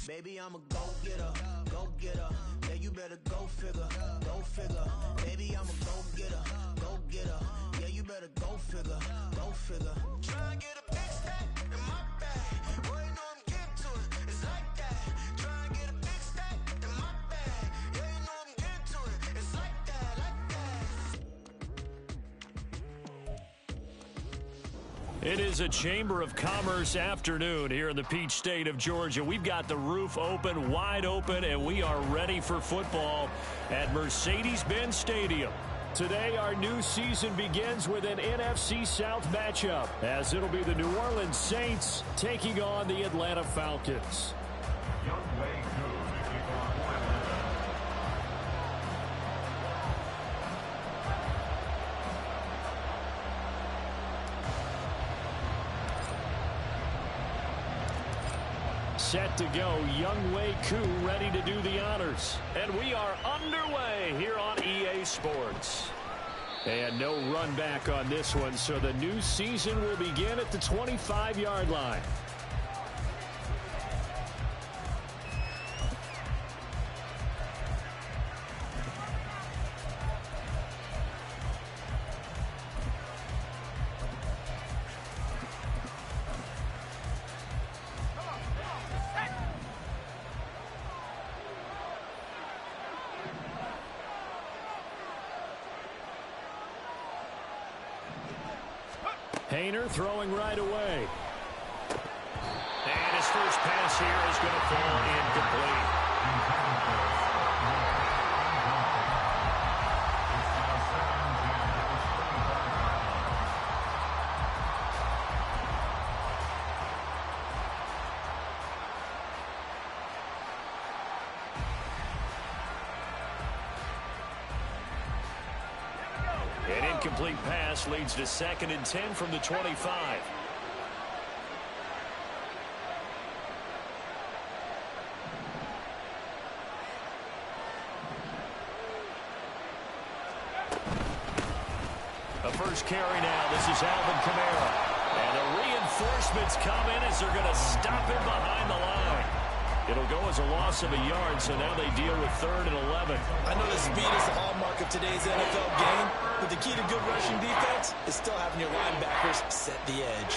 Baby, I'm a go-getter, go-getter. Yeah, you better go figure, go figure. Baby, I'm a go-getter, go-getter. Yeah, you better go figure, go figure. Try and get a big stack in my bag. Boy, you know I'm getting to it. It's like that. Try and get a big stack in my bag. Yeah, you know I'm getting to it. It's like that, like that. It is a Chamber of Commerce afternoon here in the Peach State of Georgia. We've got the roof open, wide open, and we are ready for football at Mercedes-Benz Stadium. Today, our new season begins with an NFC South matchup, as it'll be the New Orleans Saints taking on the Atlanta Falcons. Set to go, Younghoe Koo ready to do the honors. And we are underway here on EA Sports. And no run back on this one, so the new season will begin at the 25-yard line. Hayner throwing right away. And his first pass here is going to fall incomplete. An incomplete pass leads to 2nd and 10 from the 25. A first carry now. This is Alvin Kamara. And the reinforcements come in as they're going to stop him behind the line. It'll go as a loss of a yard, so now they deal with 3rd and 11. I know the speed is the hallmark of today's NFL game, but the key to good rushing defense is still having your linebackers set the edge.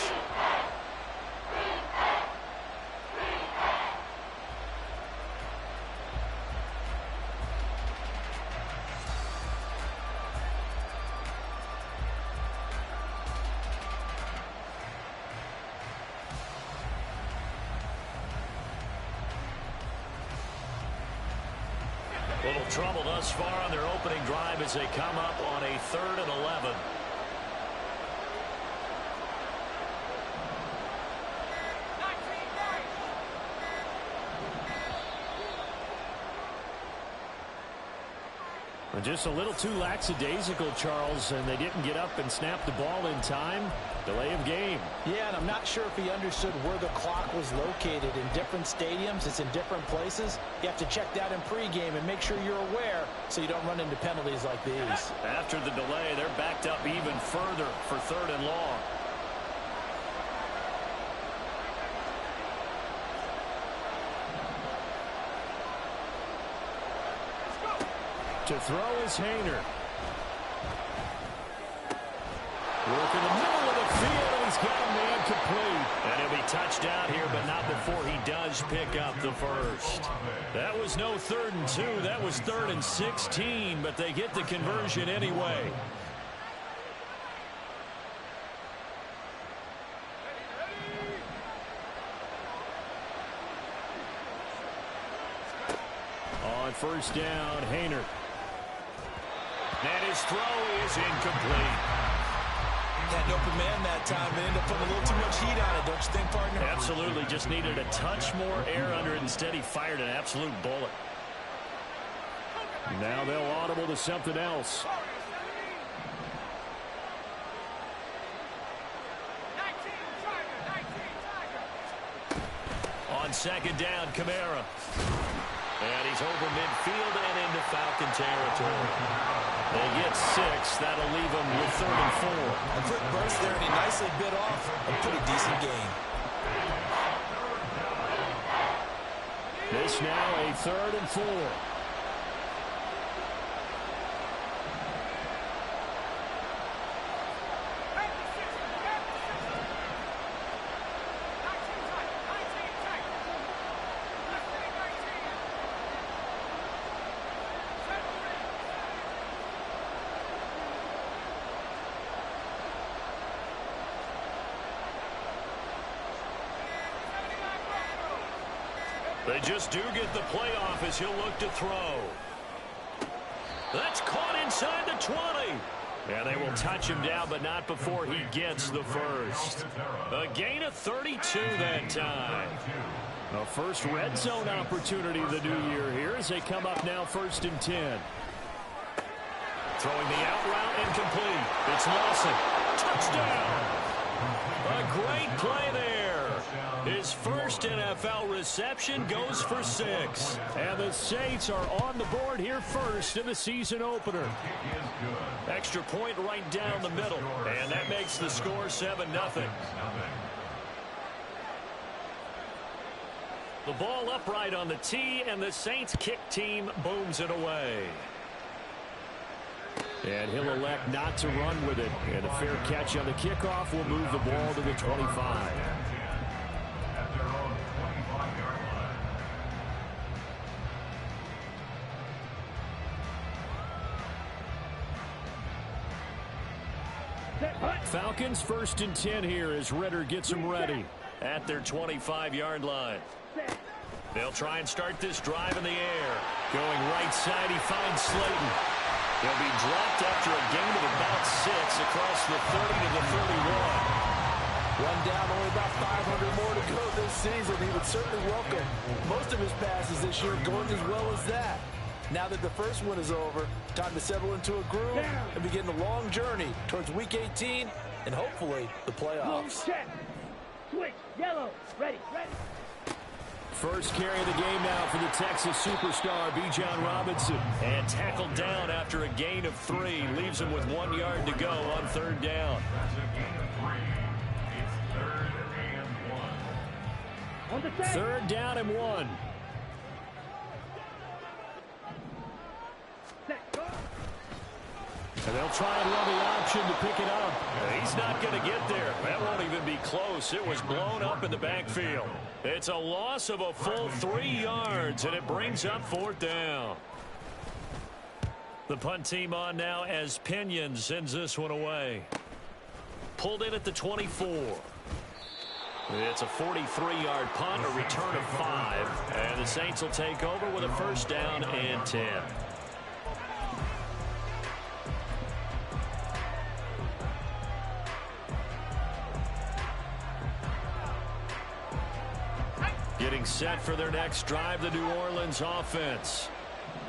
Little trouble thus far on their opening drive as they come up on a 3rd and 11. Just a little too lackadaisical, Charles, and they didn't get up and snap the ball in time. Delay of game. Yeah, and I'm not sure if he understood where the clock was located. In different stadiums, it's in different places. You have to check that in pregame and make sure you're aware so you don't run into penalties like these. After the delay, they're backed up even further for 3rd and long. To throw is Hayner. Work in the middle of the field, and he's got a man complete. And he'll be touched down here, but not before he does pick up the first. That was no 3rd and 2. That was 3rd and 16, but they get the conversion anyway. On first down, Hayner. And his throw is incomplete. Had no command that time, but ended up putting a little too much heat on it, don't you think, partner? Absolutely. Just needed a touch more air under it. Instead, he fired an absolute bullet. Now they'll audible to something else. On 2nd down, Kamara. And he's over midfield and into Falcon territory. They get 6. That'll leave them with 3rd and 4. A quick burst there, and he nicely obviously bit off a pretty decent gain. This now a 3rd and 4. They just do get the playoff as he'll look to throw. That's caught inside the 20. And they will touch him down, but not before he gets the first. A gain of 32 that time. A first red zone opportunity of the new year here as they come up now 1st and 10. Throwing the out route incomplete. It's Nelson. Touchdown. A great play there. His first NFL reception goes for 6. And the Saints are on the board here first in the season opener. Extra point right down the middle. And that makes the score 7-0. The ball upright on the tee, and the Saints kick team booms it away. And he'll elect not to run with it. And a fair catch on the kickoff will move the ball to the 25. Falcons 1st and 10 here as Ritter gets them ready at their 25-yard line. They'll try and start this drive in the air. Going right side, he finds Slayton. He'll be dropped after a gain of about 6 across the 30 to the 31. One down, only about 500 more to go this season. He would certainly welcome most of his passes this year going as well as that. Now that the first one is over, time to settle into a groove and begin the long journey towards Week 18 and hopefully the playoffs. Check. Switch. Yellow. Ready. Ready. First carry of the game now for the Texas superstar, Bijan Robinson. And tackled down after a gain of 3. Leaves him with 1 yard to go on 3rd down. On the set. 3rd down and 1. And they'll try and run the option to pick it up. He's not going to get there. That won't even be close. It was blown up in the backfield. It's a loss of a full 3 yards, and it brings up 4th down. The punt team on now as Pinion sends this one away. Pulled in at the 24. It's a 43-yard punt, a return of 5. And the Saints will take over with a 1st down and 10. Getting set for their next drive, the New Orleans offense.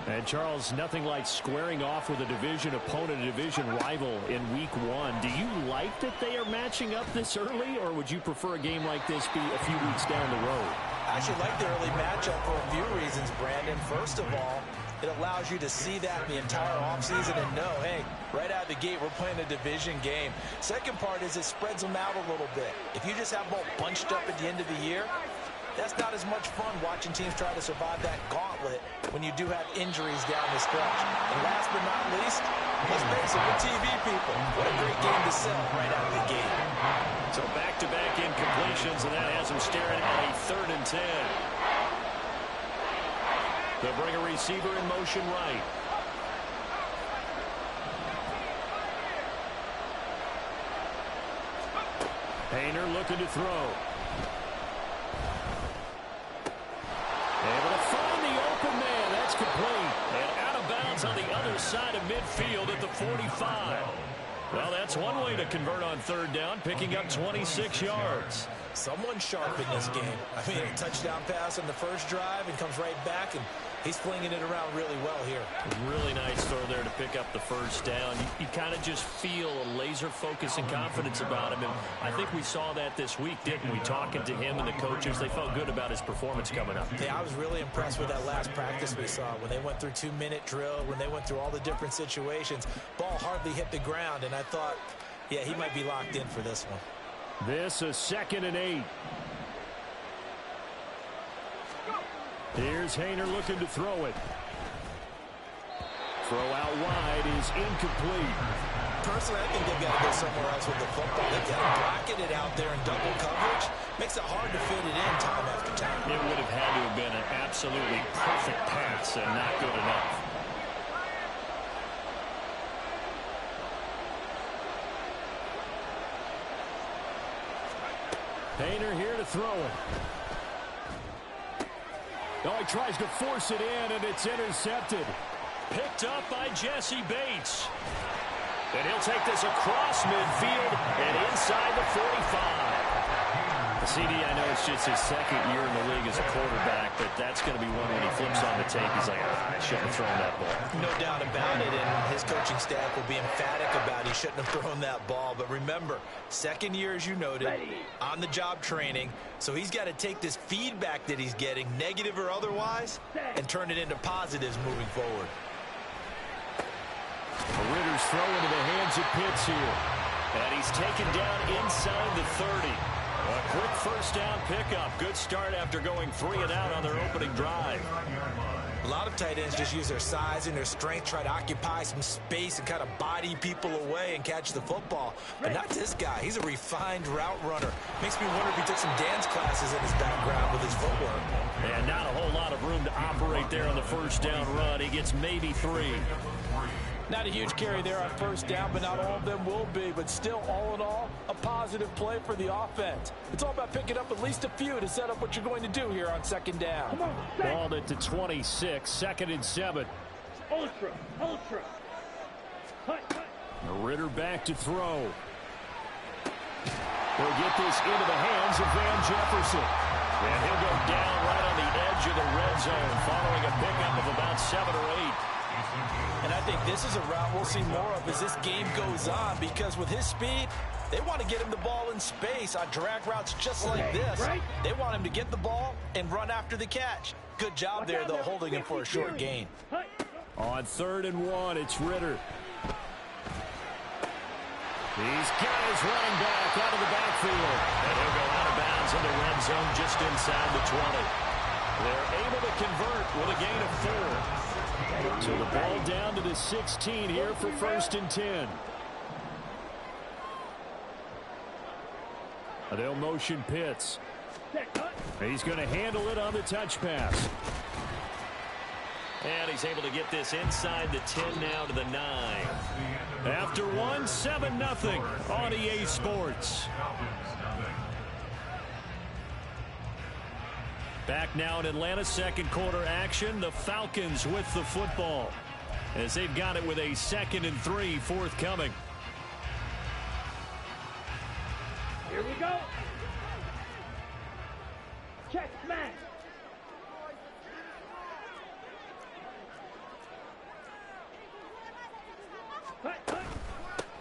And, Charles, nothing like squaring off with a division opponent, a division rival in Week 1. Do you like that they are matching up this early, or would you prefer a game like this be a few weeks down the road? I actually like the early matchup for a few reasons, Brandon. First of all, it allows you to see that the entire offseason and know, hey, right out of the gate, we're playing a division game. Second part is it spreads them out a little bit. If you just have them all bunched up at the end of the year, that's not as much fun watching teams try to survive that gauntlet when you do have injuries down the stretch. And last but not least, let's face it, we're TV people. What a great game to sell right out of the gate. So back-to-back incompletions, and that has them staring at a 3rd and 10. They'll bring a receiver in motion right. Hayner looking to throw. Able to find the open man. That's complete. And out of bounds on the other side of midfield at the 45. Well, that's one way to convert on 3rd down, picking up 26 yards. Someone's sharp in this game. I mean, a touchdown pass on the first drive and comes right back, and he's flinging it around really well here. Really nice throw there to pick up the 1st down. You kind of just feel a laser focus and confidence about him, and I think we saw that this week, didn't we? Talking to him and the coaches, they felt good about his performance coming up. Yeah, I was really impressed with that last practice we saw when they went through 2-minute drill, when they went through all the different situations. Ball hardly hit the ground, and I thought, Yeah, he might be locked in for this one. This a 2nd and 8. Here's Haener looking to throw it. Throw out wide is incomplete. Personally, I think they've got to go somewhere else with the football. They've got to bracket it out there in double coverage. Makes it hard to fit it in time after time. It would have had to have been an absolutely perfect pass and not good enough. Haener here to throw it. Oh, he tries to force it in, and it's intercepted. Picked up by Jesse Bates. And he'll take this across midfield and inside the 45. CD, I know it's just his 2nd year in the league as a quarterback, but that's going to be one when he flips on the tape. He's like, I shouldn't have thrown that ball. No doubt about it, and his coaching staff will be emphatic about he shouldn't have thrown that ball. But remember, 2nd year, as you noted, on-the-job training, so he's got to take this feedback that he's getting, negative or otherwise, and turn it into positives moving forward. Ritter's throw into the hands of Pitts here. And he's taken down inside the 30. A quick first down pickup. Good start after going 3 and out on their opening drive. A lot of tight ends just use their size and their strength, try to occupy some space and kind of body people away and catch the football. But not this guy. He's a refined route runner. Makes me wonder if he took some dance classes in his background with his footwork. And not a whole lot of room to operate there on the first down run. He gets maybe 3. Not a huge carry there on first down, but not all of them will be. But still, all in all, a positive play for the offense. It's all about picking up at least a few to set up what you're going to do here on 2nd down. Balled it to 26, 2nd and 7. Ultra. Ritter back to throw. They'll get this into the hands of Van Jefferson. And he'll go down right on the edge of the red zone following a pickup of about 7 or 8. And I think this is a route we'll see more of as this game goes on, because with his speed, they want to get him the ball in space on drag routes just like this. They want him to get the ball and run after the catch. Good job there, though, holding him for a short gain. On 3rd and 1, it's Ritter. He's got his running back out of the backfield. And he'll go out of bounds in the red zone just inside the 20. They're able to convert with a gain of 4. So the ball down to the 16 here for 1st and 10. They'll motion Pitts. He's going to handle it on the touch pass. And he's able to get this inside the 10 now to the 9. After 1, 7-0 on EA Sports. Back now in Atlanta, 2nd quarter action. The Falcons with the football as they've got it with a 2nd and 3 forthcoming. Here we go. Check, smash.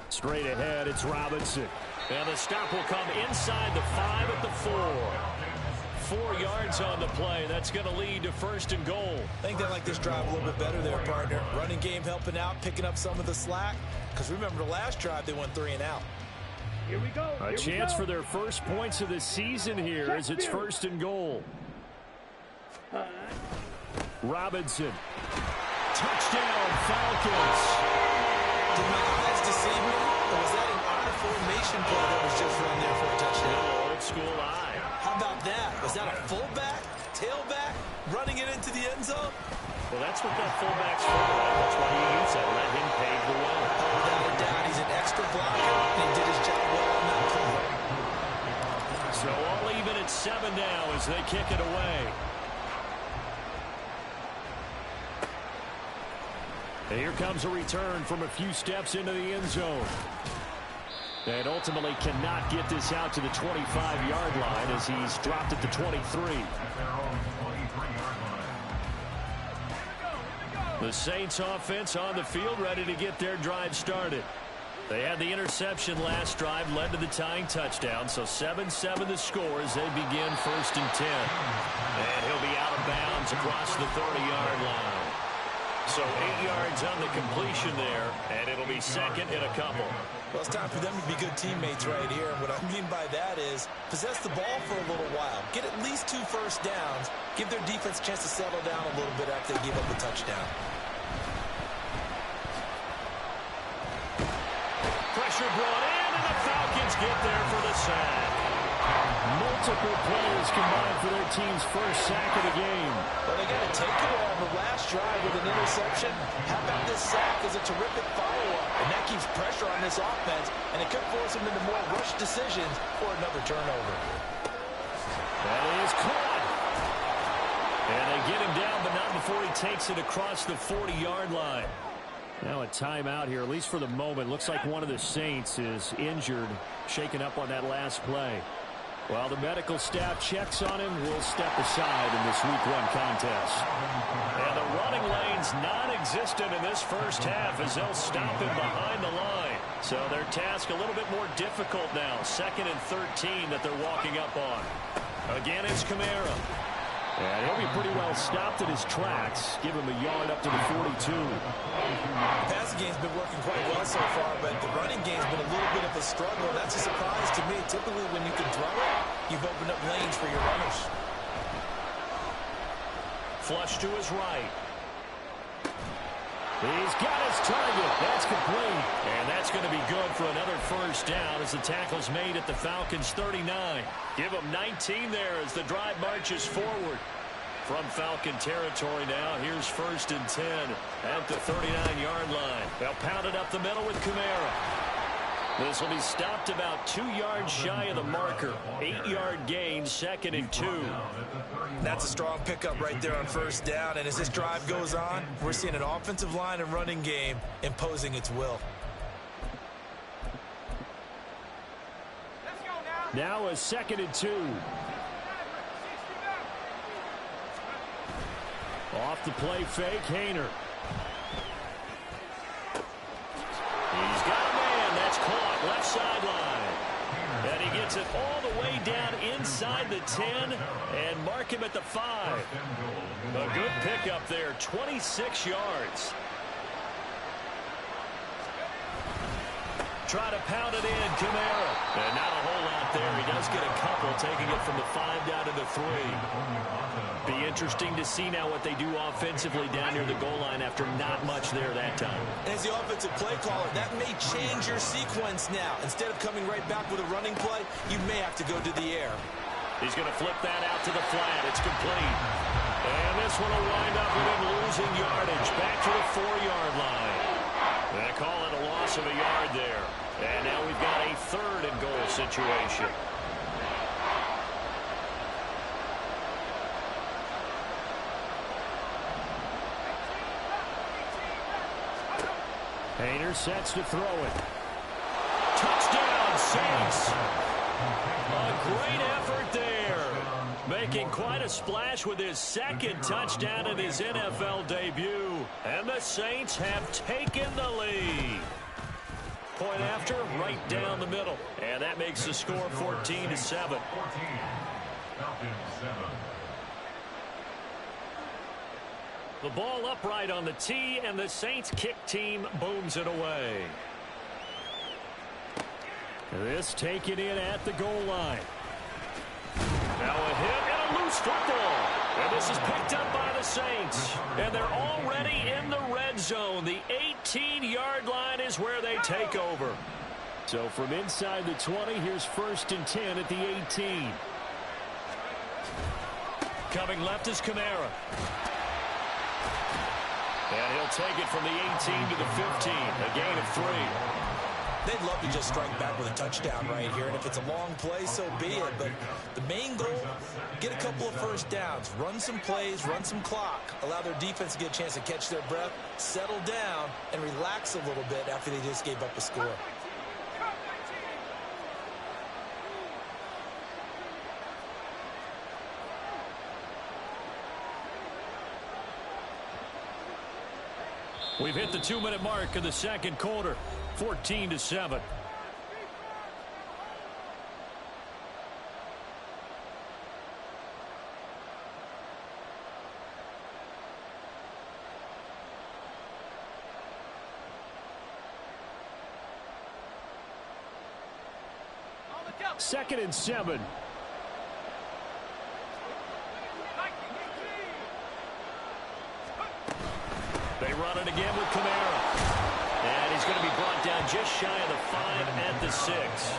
Straight ahead, it's Robinson. And the stop will come inside the 5 at the 4. 4 yards on the play. That's going to lead to 1st and goal. I think they like this drive a little bit better there, partner. Running game helping out, picking up some of the slack. Because remember, the last drive, they went 3 and out. Here we go. A chance for their first points of the season here as it's 1st and goal. Robinson. Touchdown, Falcons. Did my eyes deceive me? Or was that an odd formation play that was just run there for a touchdown? Old school eye. How about that? Was that a fullback, tailback, running it into the end zone? Well, that's what that fullback's for, right? That's why you use that. Let him pave the way. Without a doubt, he's an extra blocker, and he did his job well on that play. So all even at 7 now as they kick it away. And here comes a return from a few steps into the end zone. And ultimately cannot get this out to the 25-yard line as he's dropped at the 23. The Saints offense on the field ready to get their drive started. They had the interception last drive, led to the tying touchdown. So 7-7 the score as they begin 1st and 10. And he'll be out of bounds across the 30-yard line. So 8 yards on the completion there, and it'll be 2nd and a couple. Well, it's time for them to be good teammates right here. And what I mean by that is possess the ball for a little while. Get at least 2 first downs. Give their defense a chance to settle down a little bit after they give up the touchdown. Pressure brought in, and the Falcons get there for the sack. Multiple players combined for their team's first sack of the game. Well, they got a takeaway on the last drive with an interception. How about this sack as a terrific follow-up? And that keeps pressure on this offense, and it could force them into more rush decisions or another turnover. That is caught. And they get him down, but not before he takes it across the 40-yard line. Now a timeout here, at least for the moment. Looks like one of the Saints is injured, shaken up on that last play. While the medical staff checks on him, we'll step aside in this Week 1 contest. And the running lane's non-existent in this first half as they'll stop him behind the line. So their task a little bit more difficult now. 2nd and 13 that they're walking up on. Again, it's Kamara. And he'll be pretty well stopped in his tracks. Give him a yard up to the 42. The passing game's been working quite well so far, but the running game's been a little bit of a struggle. That's a surprise to me. Typically, when you can throw it, you've opened up lanes for your runners. Flush to his right. He's got his target. That's complete. And that's going to be good for another first down as the tackle's made at the Falcons' 39. Give them 19 there as the drive marches forward. From Falcon territory now, here's 1st and 10 at the 39-yard line. They'll pound it up the middle with Kamara. This will be stopped about 2 yards shy of the marker. 8-yard gain, 2nd and 2. That's a strong pickup right there on first down. And as this drive goes on, we're seeing an offensive line and running game imposing its will. Now a 2nd and 2. Off the play fake, Hayner. He's got a man. That's caught. Left sideline. And he gets it all the way down inside the 10 and mark him at the 5. A good pickup there. 26 yards. Try to pound it in, Kamara. And not a whole lot there. He does get a couple, taking it from the 5 down to the 3. Be interesting to see now what they do offensively down near the goal line after not much there that time. As the offensive play caller, that may change your sequence now. Instead of coming right back with a running play, you may have to go to the air. He's going to flip that out to the flat. It's complete. And this one will wind up with him losing yardage. Back to the 4-yard line. They call it a loss of a yard there. And now we've got a 3rd and goal situation. Hayner sets to throw it. Touchdown, Saints. A great effort there. Making quite a splash with his 2nd touchdown in his NFL debut. And the Saints have taken the lead. Point after, right down the middle. And that makes the score 14-7. The ball upright on the tee, and the Saints kick team booms it away. This taken in at the goal line. Now a hit and a loose football. And this is picked up by the Saints. And they're already in the red zone. The 18-yard line is where they take over. So from inside the 20, here's 1st and 10 at the 18. Coming left is Kamara. And he'll take it from the 18 to the 15. A gain of 3. They'd love to just strike back with a touchdown right here. And if it's a long play, so be it. But the main goal, get a couple of first downs. Run some plays, run some clock. Allow their defense to get a chance to catch their breath, settle down, and relax a little bit after they just gave up a score. We've hit the 2-minute mark of the 2nd quarter. 14-7. 2nd and 7. They run it again with Kamara. And he's going to be brought down just shy of the 5 at the 6.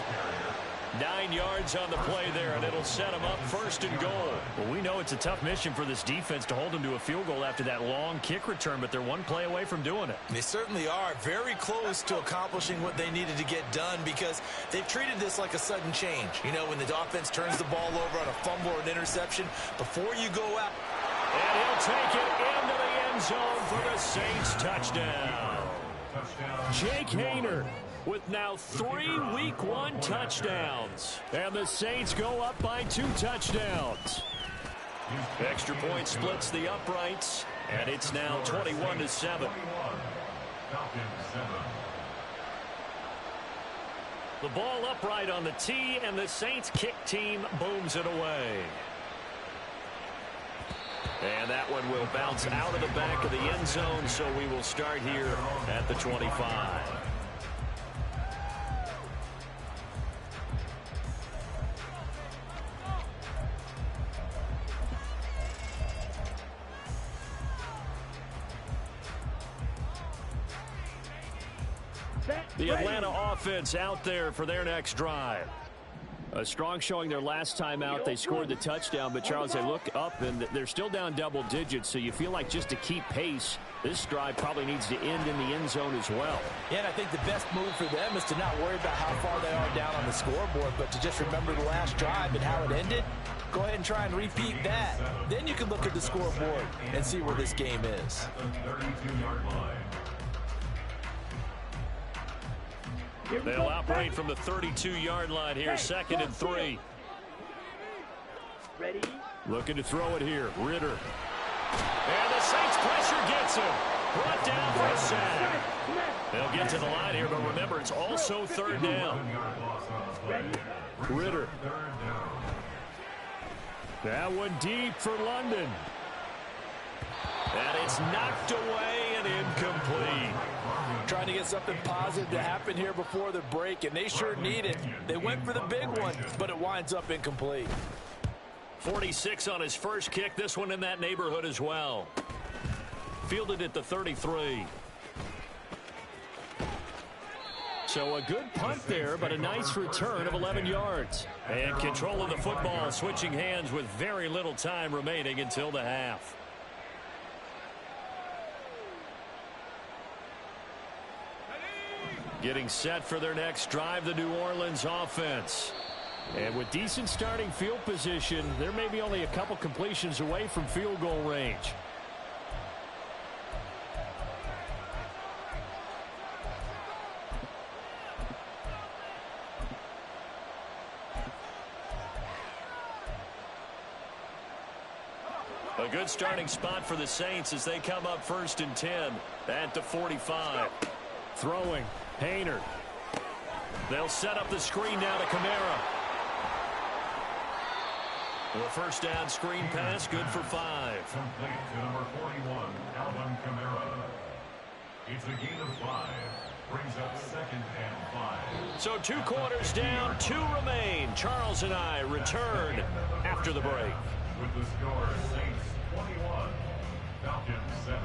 9 yards on the play there, and it'll set him up 1st and goal. Well, we know it's a tough mission for this defense to hold them to a field goal after that long kick return, but they're one play away from doing it. They certainly are very close to accomplishing what they needed to get done because they've treated this like a sudden change. You know, when the offense turns the ball over on a fumble or an interception, before you go out. And he'll take it into the end zone for the Saints touchdown. Jake Haener with now 3 Week 1 touchdowns. And the Saints go up by 2 touchdowns. Extra point splits the uprights, and it's now 21-7. The ball upright on the tee, and the Saints kick team booms it away. And that one will bounce out of the back of the end zone, so we will start here at the 25. The Atlanta offense out there for their next drive. A strong showing their last time out. They scored the touchdown, but Charles, they look up and they're still down double digits, so you feel like just to keep pace, this drive probably needs to end in the end zone as well. Yeah, and I think the best move for them is to not worry about how far they are down on the scoreboard, but to just remember the last drive and how it ended. Go ahead and try and repeat that. Then you can look at the scoreboard and see where this game is. They'll operate from the 32-yard line here, 2nd and 3. Ready? Looking to throw it here, Ritter. And the Saints pressure gets him. Brought down for a sack. They'll get to the line here, but remember, it's also 3rd down. Ritter. That one deep for London. And it's knocked away and incomplete. Trying to get something positive to happen here before the break, and they sure need it. They went for the big one, but it winds up incomplete. 46 on his first kick. This one in that neighborhood as well. Fielded at the 33. So a good punt there, but a nice return of 11 yards. And control of the football, switching hands with very little time remaining until the half. Getting set for their next drive, the New Orleans offense. And with decent starting field position, there may be only a couple completions away from field goal range. A good starting spot for the Saints as they come up 1st and 10 at the 45. Throwing. Haener. They'll set up the screen now to Kamara. The first down screen pass, good for 5. Complete to number 41, Alvin Kamara. It's a gain of 5. Brings up 2nd and 5. So 2 quarters down, 2 remain. Charles and I return after the break. With the score, Saints 21, Falcons 7.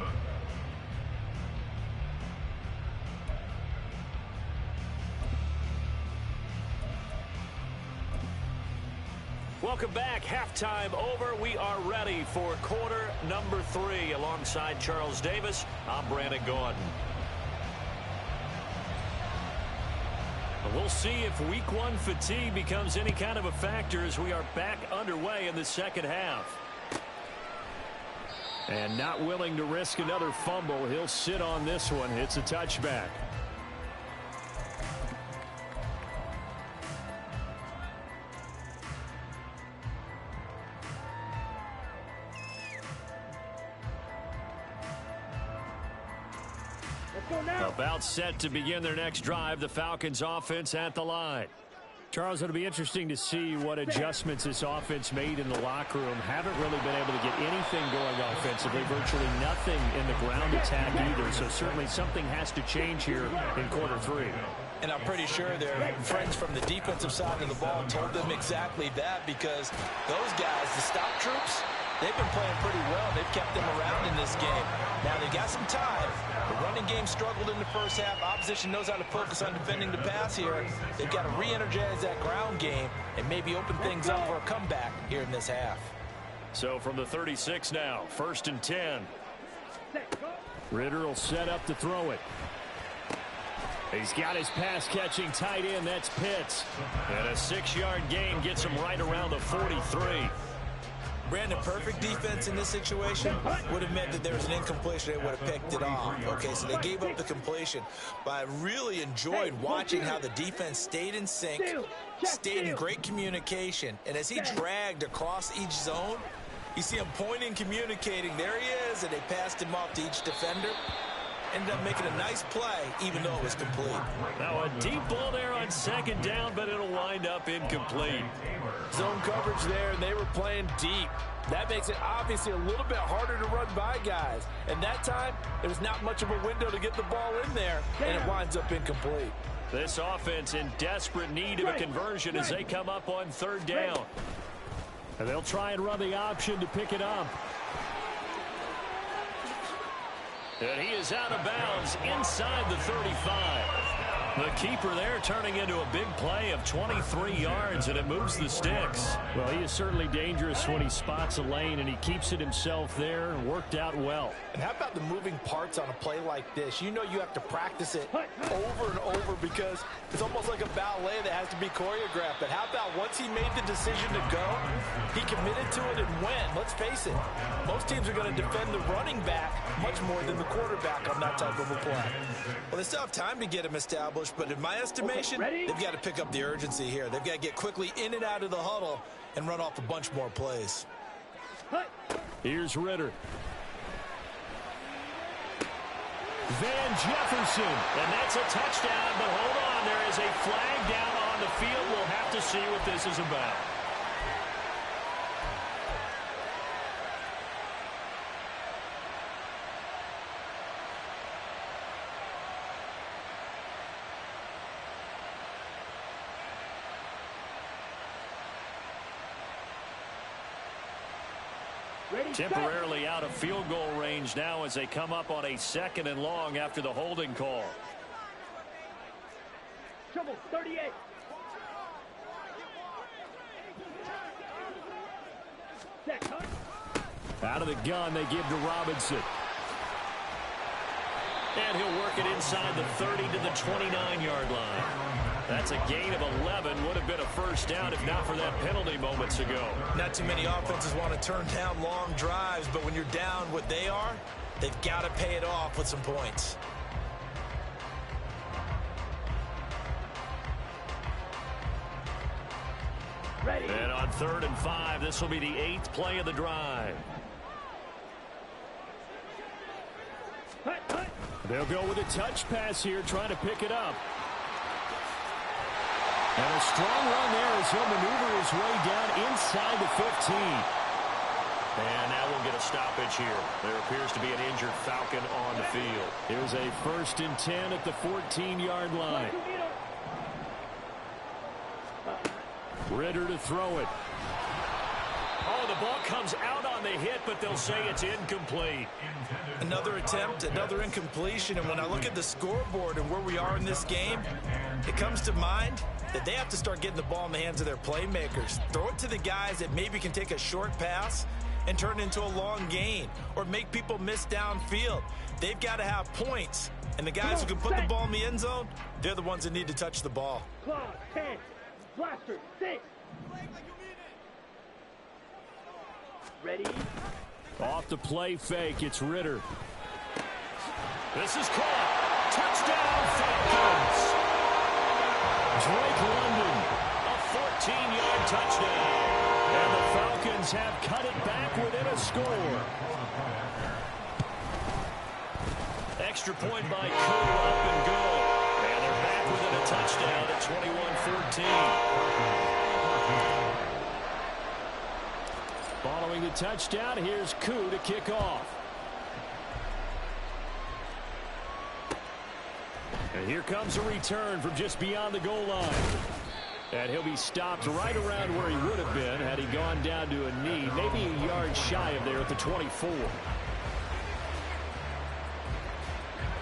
Welcome back. Halftime over. We are ready for quarter number 3. Alongside Charles Davis, I'm Brandon Gordon. We'll see if Week 1 fatigue becomes any kind of a factor as we are back underway in the second half. And not willing to risk another fumble, he'll sit on this one. It's a touchback. About set to begin their next drive, the Falcons offense at the line. Charles, it'll be interesting to see what adjustments this offense made in the locker room. Haven't really been able to get anything going offensively, virtually nothing in the ground attack either, so certainly something has to change here in quarter 3. And I'm pretty sure their friends from the defensive side of the ball told them exactly that, because those guys, the stop troops, they've been playing pretty well. They've kept them around in this game. Now, they got some time. The running game struggled in the first half. Opposition knows how to focus on defending the pass here. They've got to re-energize that ground game and maybe open things up for a comeback here in this half. So from the 36 now, 1st and 10. Ritter will set up to throw it. He's got his pass-catching tight end. That's Pitts. And a 6-yard gain gets him right around the 43. Brandon, perfect defense in this situation would have meant that there was an incompletion. They would have picked it off. Okay, so they gave up the completion. But I really enjoyed watching how the defense stayed in sync, stayed in great communication. And as he dragged across each zone, you see him pointing, communicating. There he is, and they passed him off to each defender. Ended up making a nice play, even though it was complete. Now a deep ball there on 2nd down, but it'll wind up incomplete. Zone coverage there, and they were playing deep. That makes it obviously a little bit harder to run by guys. And that time, there was not much of a window to get the ball in there, and it winds up incomplete. This offense in desperate need of a conversion as they come up on 3rd down. And they'll try and run the option to pick it up. And he is out of bounds inside the 35. The keeper there turning into a big play of 23 yards, and it moves the sticks. Well, he is certainly dangerous when he spots a lane, and he keeps it himself there and worked out well. And how about the moving parts on a play like this? You know you have to practice it over and over because it's almost like a ballet that has to be choreographed. But how about once he made the decision to go, he committed to it and went. Let's face it, most teams are going to defend the running back much more than the quarterback on that type of a play. Well, they still have time to get him established, but in my estimation, they've got to pick up the urgency here. They've got to get quickly in and out of the huddle and run off a bunch more plays. Here's Ritter. Van Jefferson. And that's a touchdown, but hold on. There is a flag down on the field. We'll have to see what this is about. Temporarily out of field goal range now as they come up on a 2nd and long after the holding call. Trouble 38. Out of the gun, they give to Robinson. And he'll work it inside the 30 to the 29-yard line. That's a gain of 11. Would have been a 1st down if not for that penalty moments ago. Not too many offenses want to turn down long drives, but when you're down what they are, they've got to pay it off with some points. Ready. And on 3rd and 5, this will be the 8th play of the drive. They'll go with a touch pass here, trying to pick it up. And a strong run there as he'll maneuver his way down inside the 15. And now we'll get a stoppage here. There appears to be an injured Falcon on the field. Here's a 1st and 10 at the 14-yard line. Ritter to throw it. Oh, the ball comes out on the hit, but they'll say it's incomplete. Another attempt, another incompletion, and when I look at the scoreboard and where we are in this game, it comes to mind that they have to start getting the ball in the hands of their playmakers. Throw it to the guys that maybe can take a short pass and turn it into a long gain or make people miss downfield. They've got to have points, and the guys who can put the ball in the end zone, they're the ones that need to touch the ball. Claw 10. Blaster 6. Ready? Off the play fake, it's Ritter. This is caught. Touchdown, Falcons. Drake London. A 14-yard touchdown. And the Falcons have cut it back within a score. Extra point by Koo, up and good. And they're back within a touchdown at 21-14. Following the touchdown, here's Koo to kick off. And Here comes a return from just beyond the goal line. And he'll be stopped right around where he would have been had he gone down to a knee, maybe a yard shy of there at the 24.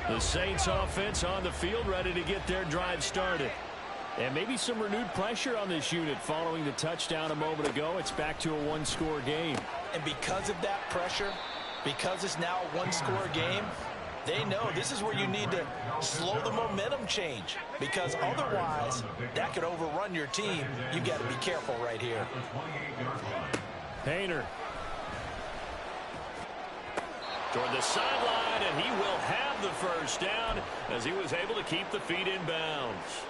The Saints offense on the field, ready to get their drive started. And maybe some renewed pressure on this unit following the touchdown a moment ago. It's back to a one-score game. And because of that pressure, because it's now a one-score game, they know this is where you need to slow the momentum change, because otherwise that could overrun your team. You've got to be careful right here. Hayner Toward the sideline, and he will have the first down as he was able to keep the feet in bounds.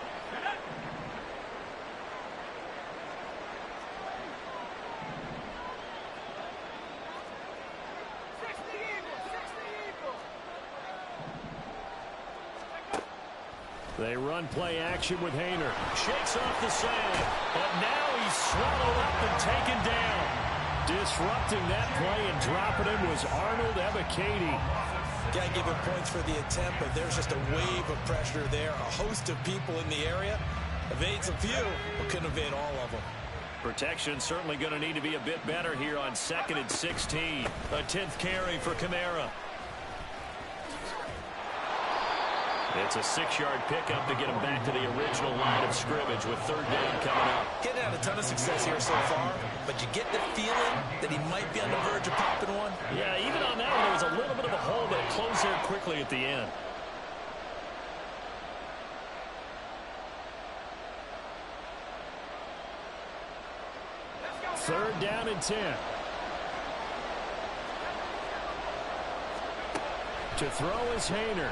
They run play action with Hayner. Shakes off the sand, but now he's swallowed up and taken down. Disrupting that play and dropping him was Arnold Ebiketie. Got to give him points for the attempt, but there's just a wave of pressure there. A host of people in the area. Evades a few, but couldn't evade all of them. Protection certainly going to need to be a bit better here on 2nd and 16. A 10th carry for Kamara. It's a 6-yard pickup to get him back to the original line of scrimmage with 3rd down coming up. Getting had a ton of success here so far, but you get the feeling that he might be on the verge of popping one. Yeah, even on that one, there was a little bit of a hole, but it closed there quickly at the end. Third down and 10. To throw is Hayner.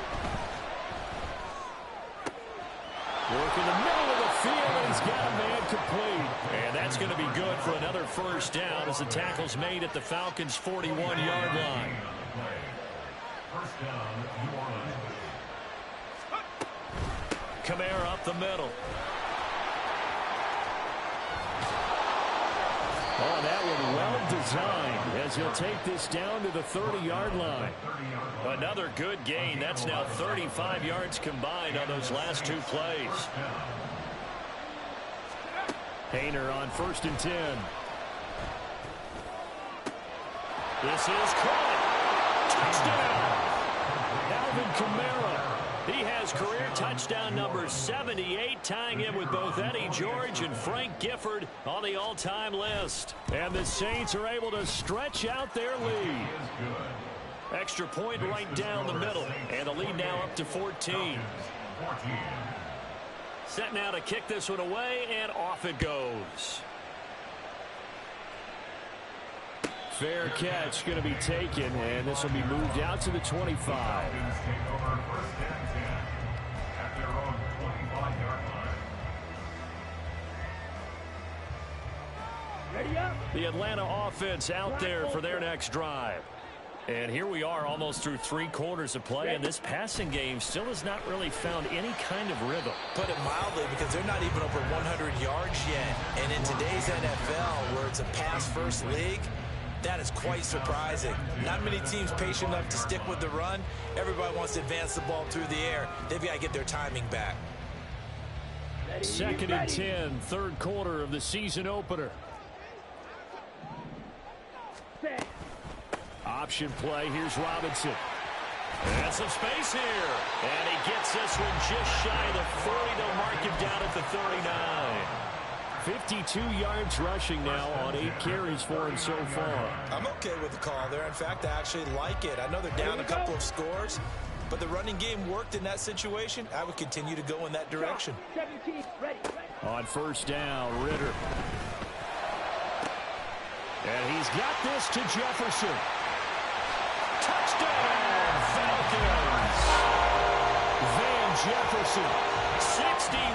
Work in the middle of the field, and he's got a man complete. And that's going to be good for another first down as the tackle's made at the Falcons' 41-yard line. First down, New Orleans. Kamara up the middle. Oh, that one well designed as he'll take this down to the 30-yard line. Another good gain. That's now 35 yards combined on those last 2 plays. Hayner on 1st and 10. This is caught. Touchdown. Alvin Kamara. He has career touchdown number 78, tying him with both Eddie George and Frank Gifford on the all-time list. And the Saints are able to stretch out their lead. Extra point right down the middle, and the lead now up to 14. Set now to kick this one away, and off it goes. Fair catch going to be taken, and this will be moved out to the 25. The Atlanta offense out there for their next drive. And here we are almost through 3 quarters of play, and this passing game still has not really found any kind of rhythm. Put it mildly, because they're not even over 100 yards yet. And in today's NFL, where it's a pass-first league, that is quite surprising. Not many teams patient enough to stick with the run. Everybody wants to advance the ball through the air. They've got to get their timing back. 2nd and 10, 3rd quarter of the season opener. Option play. Here's Robinson. And some space here. And he gets this one just shy of the 40. They'll mark him down at the 39. 52 yards rushing now on 8 carries for him so far. I'm okay with the call there. In fact, I actually like it. I know they're down a couple of scores, but the running game worked in that situation. I would continue to go in that direction. 17, ready. On 1st down, Ritter. And he's got this to Jefferson. Touchdown, Falcons! Van Jefferson. 61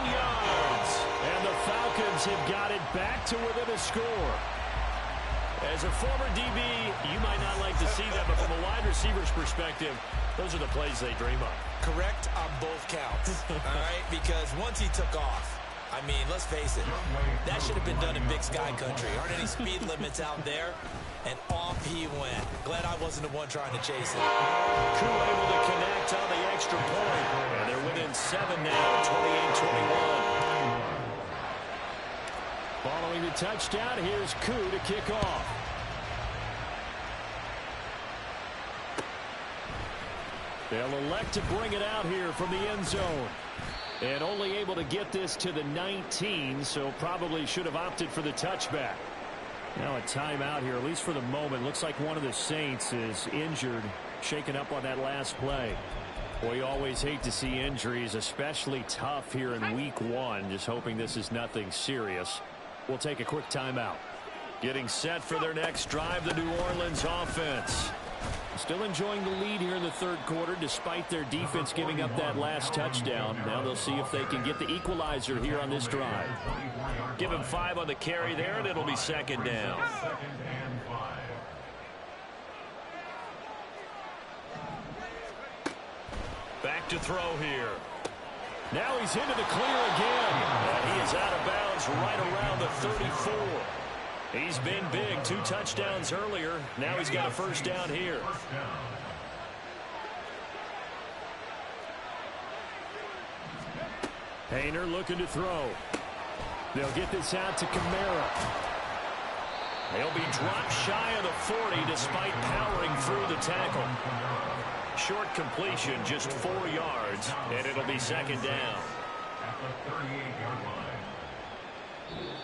yards. And the Falcons have got it back to within a score. As a former DB, you might not like to see that, but from a wide receiver's perspective, those are the plays they dream of. Correct on both counts, all right? Because once he took off, I mean, let's face it, that should have been done in Big Sky Country. Aren't any speed limits out there? And off he went. Glad I wasn't the one trying to chase it. Koo able to connect on the extra point. And they're within 7 now, 28-21. Following the touchdown, here's Koo to kick off. They'll elect to bring it out here from the end zone. And only able to get this to the 19, so probably should have opted for the touchback. Now a timeout here, at least for the moment. Looks like one of the Saints is injured, shaken up on that last play. Boy, you always hate to see injuries, especially tough here in week 1. Just hoping this is nothing serious. We'll take a quick timeout. Getting set for their next drive, the New Orleans offense. Still enjoying the lead here in the third quarter, despite their defense giving up that last touchdown. Now they'll see if they can get the equalizer here on this drive. Give him 5 on the carry there, and it'll be second down. Back to throw here. Now he's into the clear again. And he is out of bounds right around the 34. He's been big. 2 touchdowns earlier. Now he's got a first down here. Hayner looking to throw. They'll get this out to Kamara. They'll be dropped shy of the 40 despite powering through the tackle. Short completion, just 4 yards, and it'll be second down. At the 38-yard line.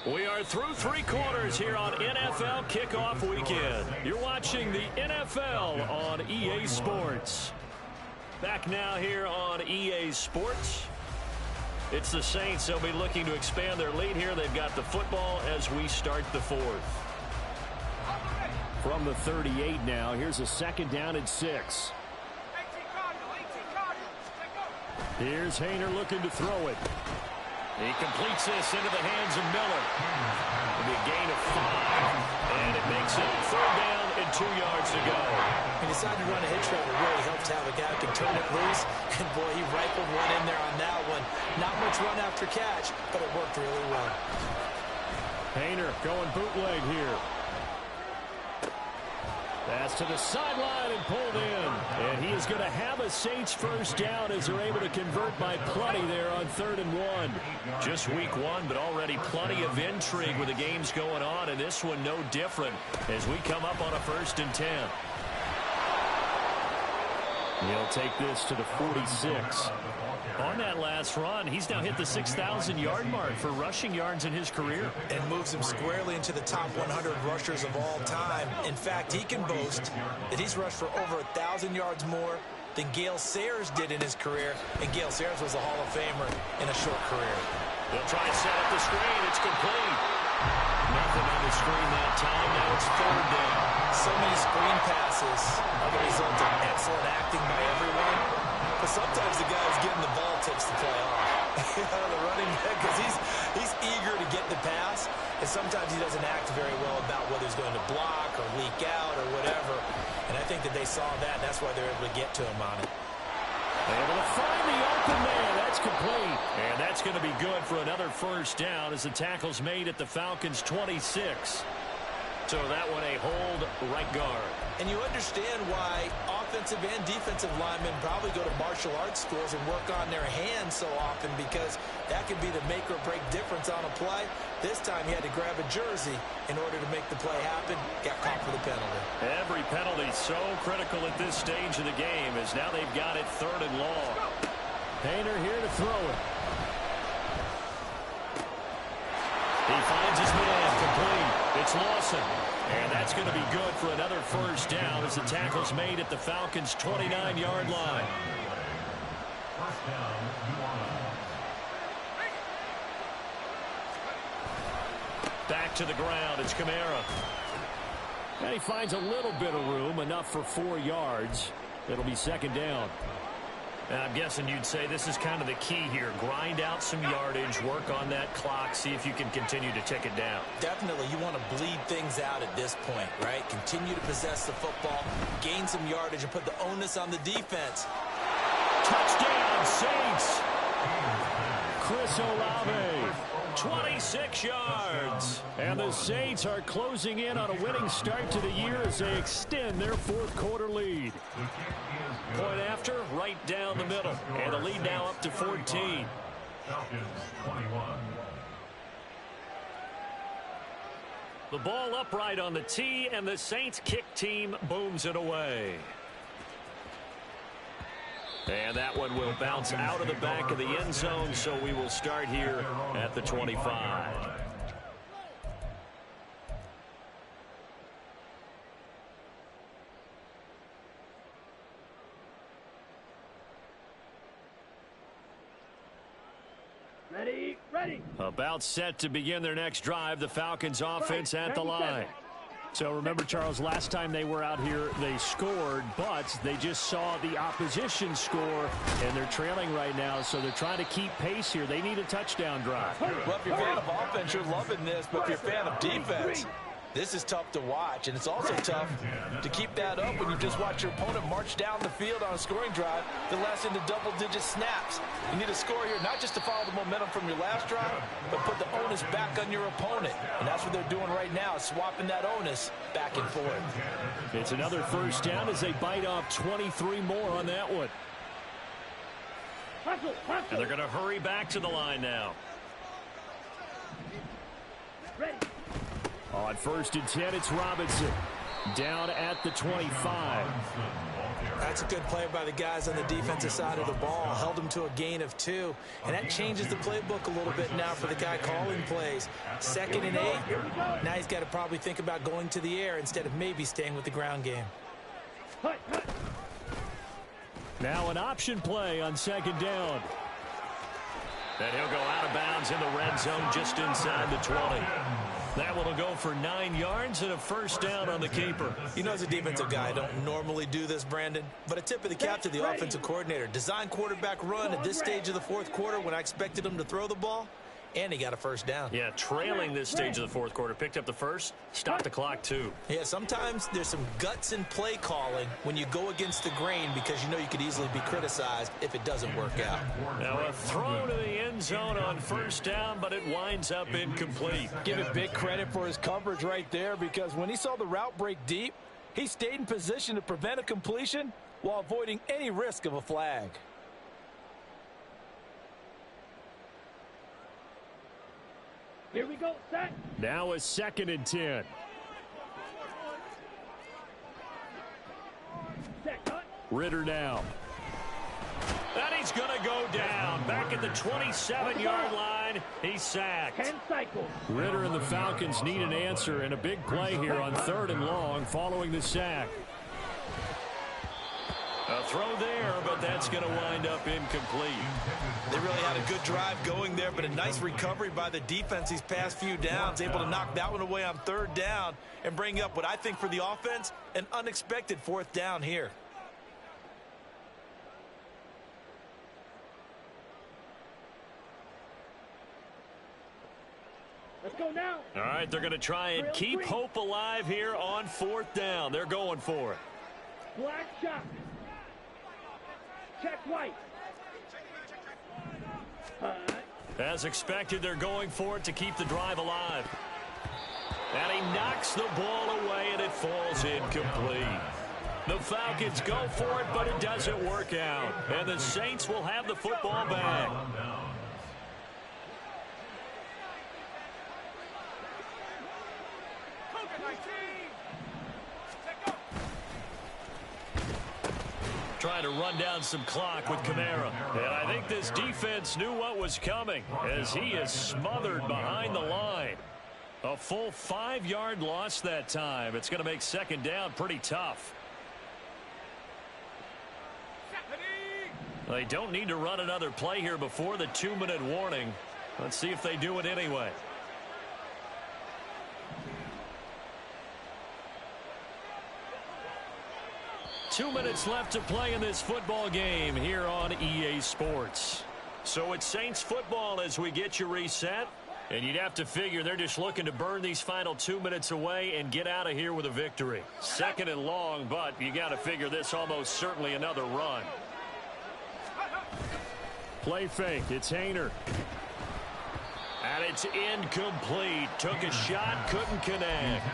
We are through 3 quarters here on NFL Kickoff Weekend. You're watching the NFL on EA Sports. Back now here on EA Sports. It's the Saints. They'll be looking to expand their lead here. They've got the football as we start the 4th. From the 38 now, here's a second down and 6. Here's Hayner looking to throw it. He completes this into the hands of Miller. It'll be a gain of 5. And it makes it 3rd down and 2 yards to go. He decided to run a hitch route. It really helps to have a guy who can turn it loose. And boy, he rifled one in there on that one. Not much run after catch, but it worked really well. Hayner going bootleg here. Pass to the sideline and pulled in. And he is going to have a Saints first down as they're able to convert by plenty there on 3rd and 1. Just week 1, but already plenty of intrigue with the games going on, and this one no different as we come up on a 1st and 10. He'll take this to the 46. On that last run, he's now hit the 6,000-yard mark for rushing yards in his career. And moves him squarely into the top 100 rushers of all time. In fact, he can boast that he's rushed for over 1,000 yards more than Gale Sayers did in his career. And Gale Sayers was a Hall of Famer in a short career. They'll try to set up the screen. It's complete. Nothing on the screen that time. Now it's 3rd down. So many screen passes are the result of excellent acting by everyone. But sometimes the guy who's getting the ball takes the play off. The running back, because he's eager to get the pass, and sometimes he doesn't act very well about whether he's going to block or leak out or whatever. And I think that they saw that, and that's why they're able to get to him on it. Able to find the open man. That's complete. And that's going to be good for another first down as the tackle's made at the Falcons' 26. So that one a hold right guard. And you understand why offensive and defensive linemen probably go to martial arts schools and work on their hands so often, because that can be the make or break difference on a play. This time he had to grab a jersey in order to make the play happen. Got caught for the penalty. Every penalty so critical at this stage of the game, as now they've got it 3rd and long. Hayner here to throw it. He finds his man complete. It's Lawson. And that's going to be good for another first down as the tackle's made at the Falcons' 29-yard line. First down, New Orleans. Back to the ground. It's Kamara. And he finds a little bit of room, enough for 4 yards. It'll be second down. And I'm guessing you'd say this is kind of the key here. Grind out some yardage, work on that clock, see if you can continue to tick it down. Definitely, you want to bleed things out at this point, right? Continue to possess the football, gain some yardage, and put the onus on the defense. Touchdown, Saints! Chris Olave. 26 yards. And the Saints are closing in on a winning start to the year as they extend their fourth quarter lead. Point after, right down the middle. And the lead now up to 14. Falcons 21. The ball upright on the tee, and the Saints kick team booms it away. And that one will bounce out of the back of the end zone, so we will start here at the 25. Ready. About set to begin their next drive, the Falcons offense at the line. So remember, Charles, last time they were out here, they scored, but they just saw the opposition score, and they're trailing right now, so they're trying to keep pace here. They need a touchdown drive. Well, if you're a fan of offense, you're loving this, but if you're a fan of defense, this is tough to watch, and it's also tough to keep that up when you just watch your opponent march down the field on a scoring drive that lasts into double-digit snaps. You need a score here not just to follow the momentum from your last drive, but put the onus back on your opponent. And that's what they're doing right now, swapping that onus back and forth. It's another first down as they bite off 23 more on that one. And they're going to hurry back to the line now. Ready. On 1st and 10, it's Robinson. Down at the 25. That's a good play by the guys on the defensive side of the ball. Held them to a gain of 2. And that changes the playbook a little bit now for the guy calling plays. 2nd and 8. Now he's got to probably think about going to the air instead of maybe staying with the ground game. Now an option play on 2nd down. And he'll go out of bounds in the red zone just inside the 20. That one will go for 9 yards and a first down on the keeper. You know, as a defensive guy, I don't normally do this, Brandon, but a tip of the cap to the offensive coordinator. Design quarterback run at this stage of the fourth quarter when I expected him to throw the ball, and he got a first down. Yeah, trailing this stage of the fourth quarter. Picked up the first, stopped the clock too. Yeah, sometimes there's some guts in play calling when you go against the grain because you know you could easily be criticized if it doesn't work out. Now a throw to the end zone on first down, but it winds up incomplete. Give it big credit for his coverage right there, because when he saw the route break deep, he stayed in position to prevent a completion while avoiding any risk of a flag. Here we go, set. Now a 2nd and 10. Set, cut. Ritter now. And he's going to go down. Back at the 27-yard line, he's sacked. 10 cycles. Ritter and the Falcons need an answer, and a big play here on 3rd and long following the sack. A throw there, but that's going to wind up incomplete. They really had a good drive going there, but a nice recovery by the defense these past few downs. Able to knock that one away on 3rd down and bring up what I think for the offense, an unexpected 4th down here. Let's go now. All right, they're going to try and keep hope alive here on 4th down. They're going for it. Black shot. Check white. As expected, they're going for it to keep the drive alive. And he knocks the ball away, and it falls incomplete. The Falcons go for it, but it doesn't work out. And the Saints will have the football back. Trying to run down some clock with Kamara. And I think this defense knew what was coming as he is smothered behind the line. A full 5-yard loss that time. It's going to make 2nd down pretty tough. They don't need to run another play here before the 2-minute warning. Let's see if they do it anyway. Two minutes left to play in this football game here on EA Sports. So it's Saints football as we get you reset. And you'd have to figure they're just looking to burn these final 2 minutes away and get out of here with a victory. 2nd and long, but you got to figure this almost certainly another run. Play fake. It's Hayner. And it's incomplete. Took a shot, couldn't connect.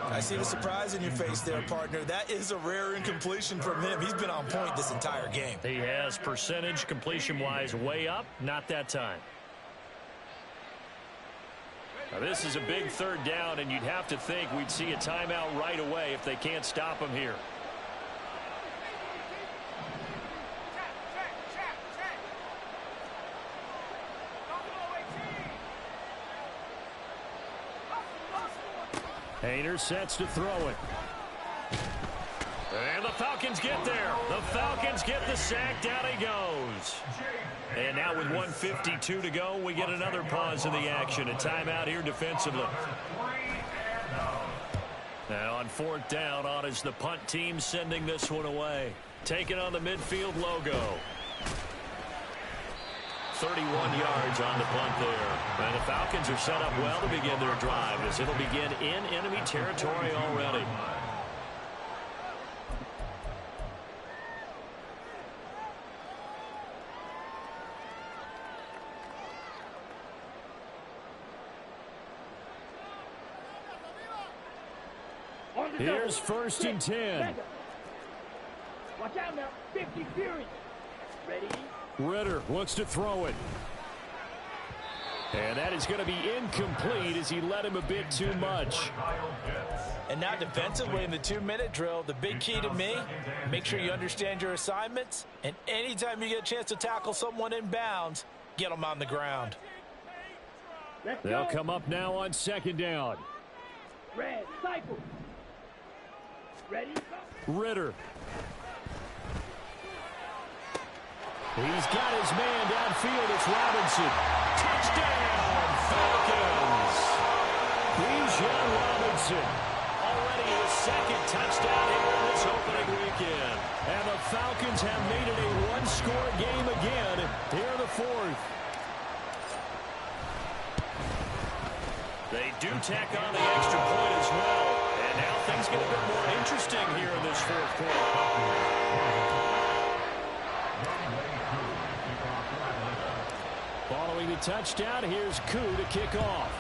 I see the surprise in your face there, partner. That is a rare incompletion from him. He's been on point this entire game. He has percentage completion-wise way up. Not that time. Now, this is a big third down, and you'd have to think we'd see a timeout right away if they can't stop him here. Hayner sets to throw it. And the Falcons get there. The Falcons get the sack. Down he goes. And now with 1:52 to go, we get another pause in the action. A timeout here defensively. Now on fourth down, on is the punt team sending this one away. Taking on the midfield logo. 31 yards on the punt there. And the Falcons are set up well to begin their drive as it'll begin in enemy territory already. Here's first and 10. Watch out now. 50 Fury. Ready? Ritter looks to throw it. And that is going to be incomplete as he led him a bit too much. And now defensively in the 2-minute drill, the big key to me, make sure you understand your assignments. And anytime you get a chance to tackle someone in bounds, get them on the ground. They'll come up now on second down. Red, cycle. Ready? Ritter. He's got his man downfield. It's Robinson. Touchdown, Falcons. Bijan Robinson. Already his second touchdown here in this opening weekend. And the Falcons have made it a one-score game again here in the fourth. They do tack on the extra point as well. And now things get a bit more interesting here in this fourth quarter. Following the touchdown, here's Koo to kick off.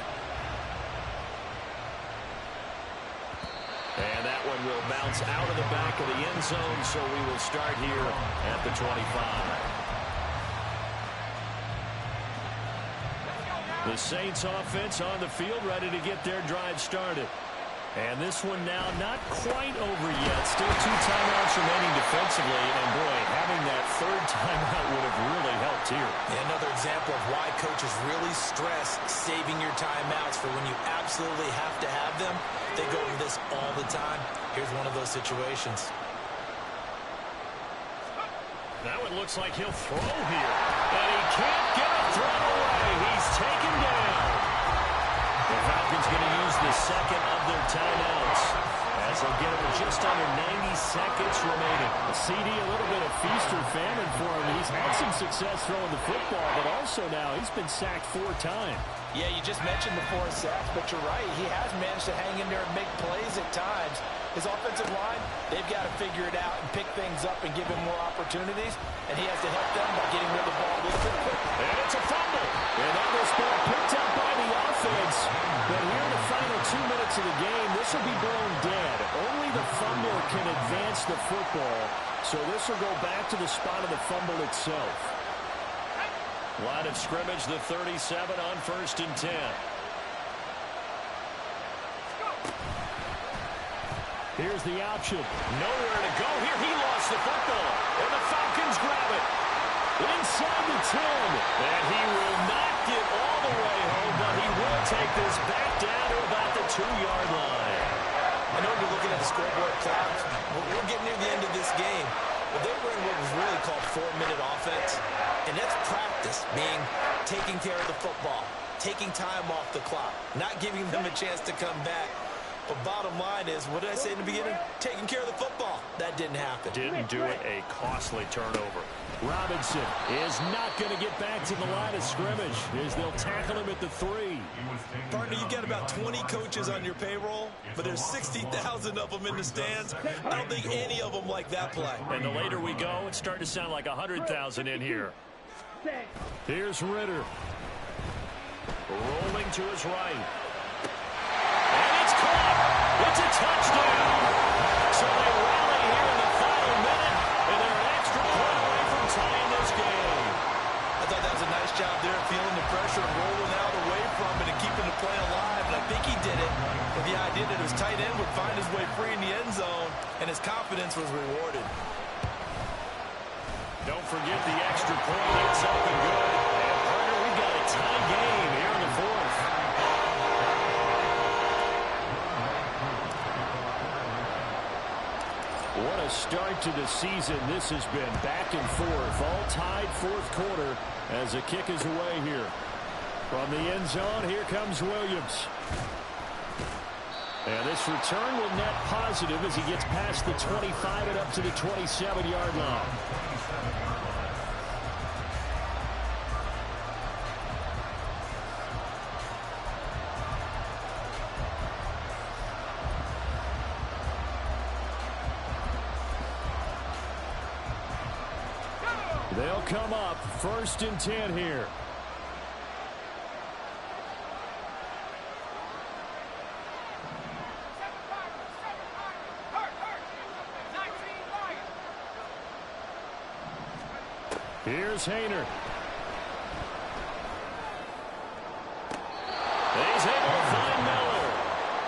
And that one will bounce out of the back of the end zone, so we will start here at the 25. The Saints offense on the field, ready to get their drive started. And this one now not quite over yet. Still 2 timeouts remaining defensively. And, boy, having that third timeout would have really helped here. Yeah, another example of why coaches really stress saving your timeouts for when you absolutely have to have them. They go over this all the time. Here's one of those situations. That one looks like he'll throw here. And he can't get a throw away. He's taken down. The Falcons going to use the second of their timeouts as they'll get it with just under 90 seconds remaining. CD, a little bit of feast or famine for him. He's had some success throwing the football, but also now he's been sacked 4 times. Yeah, you just mentioned the 4 sacks, but you're right. He has managed to hang in there and make plays at times. His offensive line, they've got to figure it out and pick things up and give him more opportunities, and he has to help them by getting rid of the ball a little bit quicker. And it's a fumble. And that was ball picked up by the offense. But here in the final 2 minutes of the game, this will be blown dead. Only the fumble can advance the football, so this will go back to the spot of the fumble itself. Line of scrimmage, the 37 on first and 10. Here's the option. Nowhere to go here. He lost the football. And the Falcons grab it. Inside the 10. And he will not get all the way home, but he will take this back down to about the 2-yard line. I know you're looking at the scoreboard clock. We're getting near the end of this game. But they were in what was really called 4-minute offense. And that's practice, meaning taking care of the football, taking time off the clock, not giving them a chance to come back. But bottom line is, what did I say in the beginning? Taking care of the football. That didn't happen. Didn't do it. A costly turnover. Robinson is not going to get back to the line of scrimmage as they'll tackle him at the 3. Partner, you've got about 20 coaches on your payroll, but there's 60,000 of them in the stands. I don't think any of them like that play. And the later we go, it's starting to sound like 100,000 in here. Here's Ritter. Rolling to his right. And it's caught. It's a touchdown. So they rally here in the final minute, and they're an extra point away from tying this game. I thought that was a nice job there, feeling the pressure and rolling out away from it and keeping the play alive. And I think he did it with the idea that his tight end would find his way free in the end zone, and his confidence was rewarded. Don't forget the extra point. It's up and good. And, partner, we've got a tie game here in the fourth. What a start to the season this has been. Back and forth, all tied fourth quarter as the kick is away here. From the end zone, here comes Williams. And this return will net positive as he gets past the 25 and up to the 27-yard line. They'll come up 1st and 10 here. Here's Hayner. He's able to find Miller.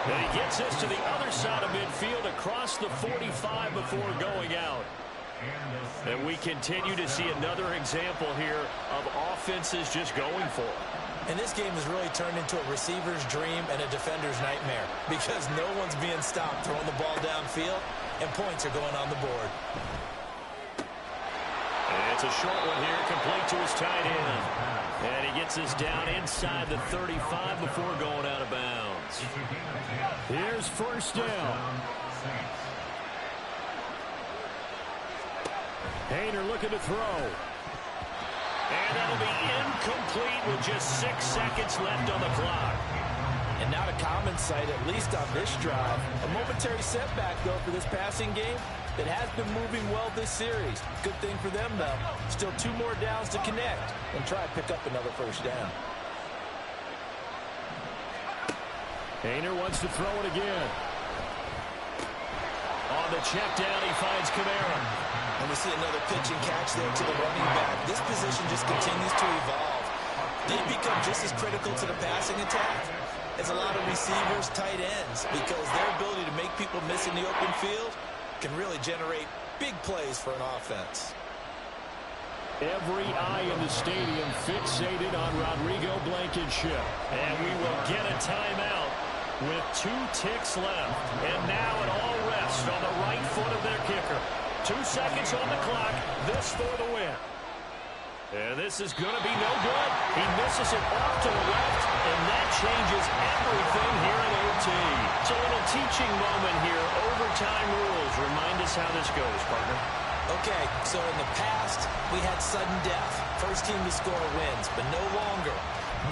And he gets us to the other side of midfield across the 45 before going out. And we continue to see another example here of offenses just going for it. And this game has really turned into a receiver's dream and a defender's nightmare because no one's being stopped throwing the ball downfield, and points are going on the board. And it's a short one here, complete to his tight end. And he gets us down inside the 35 before going out of bounds. Here's 1st down. Hayner looking to throw. And that'll be incomplete with just 6 seconds left on the clock. And not a common sight, at least on this drive. A momentary setback, though, for this passing game. It has been moving well this series. Good thing for them, though. Still 2 more downs to connect and try to pick up another 1st down. Hayner wants to throw it again. On the check down, he finds Kamara. And we see another pitch and catch there to the running back. This position just continues to evolve. They become just as critical to the passing attack as a lot of receivers, tight ends, because their ability to make people miss in the open field can really generate big plays for an offense. Every eye in the stadium fixated on Rodrigo Blankenship. And we will get a timeout with 2 ticks left. And now it all rests on the right foot of their kicker. 2 seconds on the clock. This for the win. And this is going to be no good. He misses it off to the left, and that changes everything here in OT. So a little teaching moment here. Overtime rules. Remind us how this goes, partner. Okay, so in the past, we had sudden death. First team to score wins, but no longer.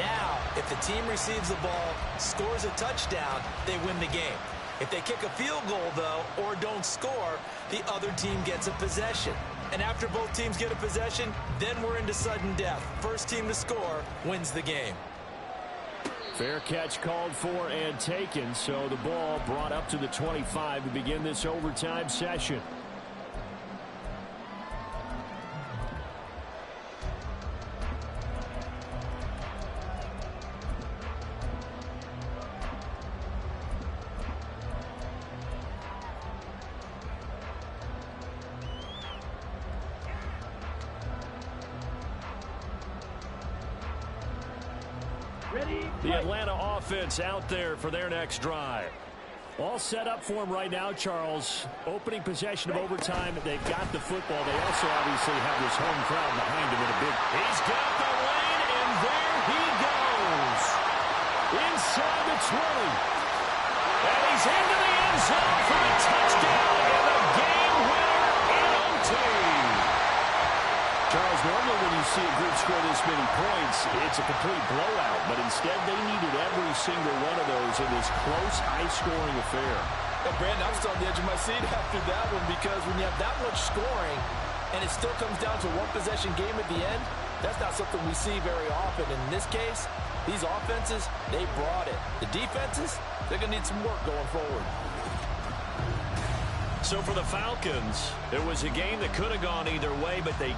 Now, if the team receives the ball, scores a touchdown, they win the game. If they kick a field goal, though, or don't score, the other team gets a possession. And after both teams get a possession, then we're into sudden death. First team to score wins the game. Fair catch called for and taken, so the ball brought up to the 25 to begin this overtime session. The Atlanta offense out there for their next drive. All set up for him right now, Charles. Opening possession of overtime. They've got the football. They also obviously have this home crowd behind him in a big... He's got the lane, and there he goes. Inside the 20. And he's into the end zone for the touchdown and the game winner in OT. Charles, normally when you see a group score this many points, it's a complete blowout. But instead, they needed every single one of those in this close, high-scoring affair. And Brandon, I'm still on the edge of my seat after that one because when you have that much scoring and it still comes down to one possession game at the end, That's not something we see very often. In this case, these offenses, they brought it. The defenses, they're going to need some work going forward. So for the Falcons, it was a game that could have gone either way, but they